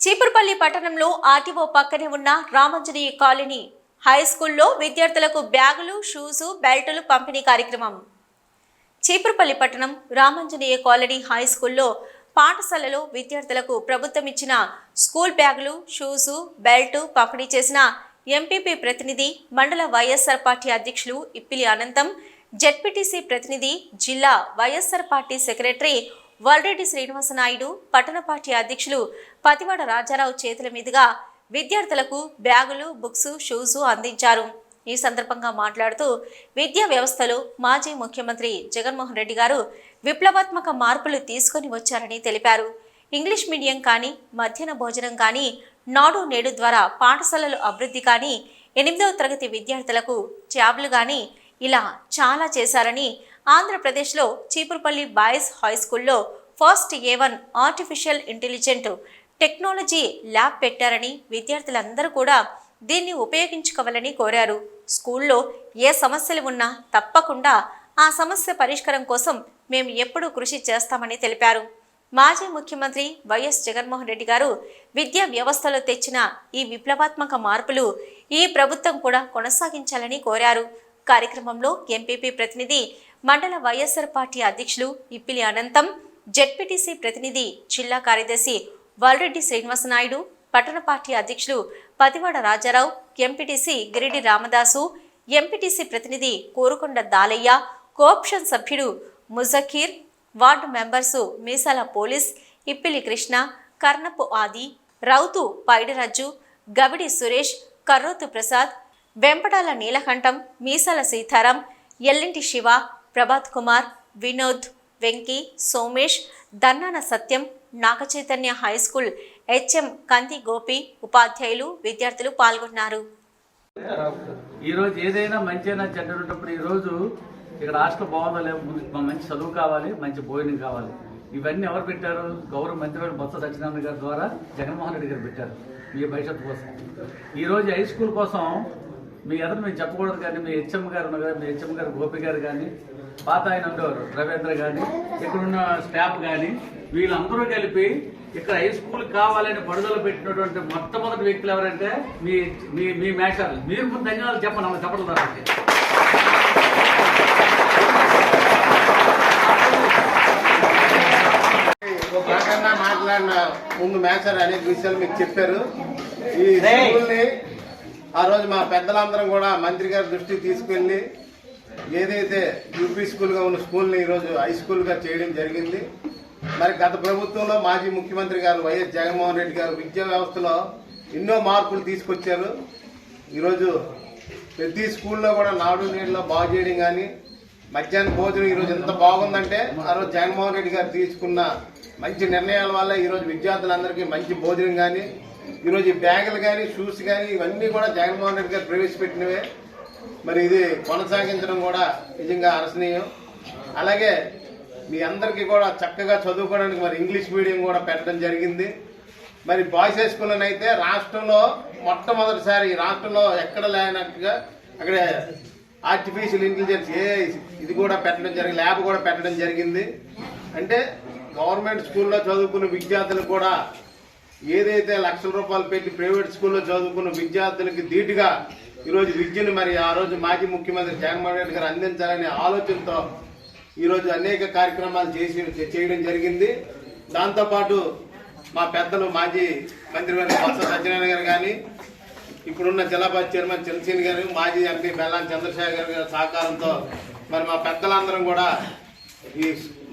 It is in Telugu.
చీపురుపల్లి పట్టణంలో ఆర్టీఓ పక్కనే ఉన్న రామాంజనేయ కాలనీ హై స్కూల్లో విద్యార్థులకు బ్యాగులు, షూస్, బెల్టులు పంపిణీ కార్యక్రమం. చీపురుపల్లి పట్టణం రామాంజనేయ కాలనీ హై స్కూల్లో పాఠశాలలో విద్యార్థులకు ప్రభుత్వం ఇచ్చిన స్కూల్ బ్యాగులు, షూస్, బెల్టు పంపిణీ చేసిన ఎంపీపీ ప్రతినిధి, మండల వైఎస్ఆర్ పార్టీ అధ్యక్షులు ఇప్పిలి అనంతం, జెడ్పీటీసీ ప్రతినిధి, జిల్లా వైఎస్ఆర్ పార్టీ సెక్రటరీ వల్రెడ్డి శ్రీనివాసనాయుడు, పట్టణ పార్టీ అధ్యక్షులు పతివాడ రాజారావు చేతుల మీదుగా విద్యార్థులకు బ్యాగులు, బుక్స్, షూస్ అందించారు. ఈ సందర్భంగా మాట్లాడుతూ విద్యా వ్యవస్థలో మాజీ ముఖ్యమంత్రి జగన్మోహన్ రెడ్డి గారు విప్లవాత్మక మార్పులు తీసుకొని వచ్చారని తెలిపారు. ఇంగ్లీష్ మీడియం కానీ, మధ్యాహ్న భోజనం కానీ, నాడు నేడు ద్వారా పాఠశాలలు అభివృద్ధి కానీ, 8వ తరగతి విద్యార్థులకు ట్యాబ్లు కానీ ఇలా చాలా చేశారని, ఆంధ్రప్రదేశ్లో చీపురుపల్లి బాయ్స్ హై స్కూల్లో first A1 artificial intelligent technology lab పెట్టారని, విద్యార్థులందరూ కూడా దీన్ని ఉపయోగించుకోవాలని కోరారు. స్కూల్లో ఏ సమస్యలు ఉన్నా తప్పకుండా ఆ సమస్య పరిష్కారం కోసం మేము ఎప్పుడూ కృషి చేస్తామని తెలిపారు. మాజీ ముఖ్యమంత్రి వైఎస్ జగన్మోహన్ రెడ్డి గారు విద్యా వ్యవస్థలో తెచ్చిన ఈ విప్లవాత్మక మార్పులు ఈ ప్రభుత్వం కూడా కొనసాగించాలని కోరారు. కార్యక్రమంలో ఎంపీపీ ప్రతినిధి, మండల వైఎస్ఆర్ పార్టీ అధ్యక్షులు ఇప్పిలి అనంతం, జెడ్పీటీసీ ప్రతినిధి, జిల్లా కార్యదర్శి వల్రెడ్డి శ్రీనివాసనాయుడు, పట్టణ పార్టీ అధ్యక్షులు పతివాడ రాజారావు, ఎంపీటీసీ గిరిడి రామదాసు, ఎంపీటీసీ ప్రతినిధి కోరుకొండ దాలయ్య, కోఆప్షన్ సభ్యుడు ముజకీర్, వార్డు మెంబర్సు మీసాల పోలీస్, ఇప్పిలి కృష్ణ, కర్ణపు ఆది, రౌతు పైడిరాజు, గవిడి సురేష్, కర్రోతు ప్రసాద్, వెంపటాల నీలకంఠం, మీసాల సీతారాం, ఎల్లింటి శివ, ప్రభాత్ కుమార్, వినోద్, వెంకీ, సోమేష్, దన్నాన సత్యం, నాగచైతన్య హై స్కూల్ HM కంది గోపి, ఉపాధ్యాయులు, విద్యార్థులు పాల్గొన్నారు. ఈరోజు ఏదైనా మంచైనా చెడ్డ ఉన్నప్పుడు ఈరోజు ఇక్కడ హాస్టల్ బాగుందో లేవు, మంచి చదువు కావాలి, మంచి భోజనం కావాలి. ఇవన్నీ ఎవరు పెట్టారు? గౌరవ మంత్రి బొత్స సత్యనారాయణ గారి ద్వారా జగన్మోహన్ రెడ్డి గారు పెట్టారు మీ భవిష్యత్తు కోసం. ఈరోజు హై స్కూల్ కోసం మీ ఎదురు మేము చెప్పకూడదు, కానీ మీ HM గారు ఉన్నారు కదా, మీ HM గారు గోపి గారు కానీ, పాత ఆయన ఉండేవారు రవీంద్ర కానీ, ఇక్కడున్న స్టాఫ్ కానీ, వీళ్ళందరూ కలిపి ఇక్కడ హై స్కూల్ కావాలని పడుదల పెట్టినటువంటి మొట్టమొదటి వ్యక్తులు ఎవరంటే మీ మీ మీ మేషాలు. మీరు ముందు ధన్యవాదాలు చెప్పండి, ఆమె చెప్పడం ద్వారా. మాట్లాడిన ముందు మేషాలు అనేక విషయాలు మీకు చెప్పారు. ఈ స్కూల్ని ఆ రోజు మా పెద్దలందరం కూడా మంత్రి గారి దృష్టికి తీసుకెళ్లి ఏదైతే యూపీ స్కూల్గా ఉన్న స్కూల్ని ఈరోజు హై స్కూల్గా చేయడం జరిగింది. మరి గత ప్రభుత్వంలో మాజీ ముఖ్యమంత్రి గారు వైఎస్ జగన్మోహన్ రెడ్డి గారు విద్యా వ్యవస్థలో ఎన్నో మార్పులు తీసుకొచ్చారు. ఈరోజు ప్రతి స్కూల్లో కూడా నాడు నేడులో బాగు చేయడం కానీ, మధ్యాహ్న భోజనం ఈరోజు ఎంత బాగుందంటే ఆ రోజు జగన్మోహన్ రెడ్డి గారు తీసుకున్న మంచి నిర్ణయాల వల్ల ఈరోజు విద్యార్థులందరికీ మంచి భోజనం కానీ, ఈరోజు ఈ బ్యాగులు కానీ, షూస్ కానీ ఇవన్నీ కూడా జగన్మోహన్ రెడ్డి గారు ప్రవేశపెట్టినవే. మరి ఇది కొనసాగించడం కూడా నిజంగా హర్షణీయం. అలాగే మీ అందరికీ కూడా చక్కగా చదువుకోవడానికి మరి ఇంగ్లీష్ మీడియం కూడా పెట్టడం జరిగింది. మరి బాయ్స్ హై స్కూల్లోనైతే రాష్ట్రంలో మొట్టమొదటిసారి రాష్ట్రంలో ఎక్కడ లేనట్టుగా అక్కడ ఆర్టిఫిషియల్ ఇంటెలిజెన్స్ ఇది కూడా పెట్టడం జరిగింది, ల్యాబ్ కూడా పెట్టడం జరిగింది. అంటే గవర్నమెంట్ స్కూల్లో చదువుకున్న విద్యార్థులు కూడా ఏదైతే లక్షల రూపాయలు పెట్టి ప్రైవేట్ స్కూల్లో చదువుకున్న విద్యార్థులకి ధీటుగా ఈరోజు విద్యను మరి ఆ రోజు మాజీ ముఖ్యమంత్రి జగన్మోహన్ రెడ్డి గారు అందించాలనే ఆలోచనతో ఈరోజు అనేక కార్యక్రమాలు చేయడం జరిగింది. దాంతోపాటు మా పెద్దలు మాజీ మంత్రి గారు బొత్స సత్యనారాయణ గారు కానీ, ఇప్పుడున్న జిల్లా పరిషత్ చైర్మన్ చంద్రశేఖర్ గారు, మాజీ ఎంపీ బెల్లాం చంద్రశేఖర్ గారి సహకారంతో మరి మా పెద్దలందరం కూడా ఈ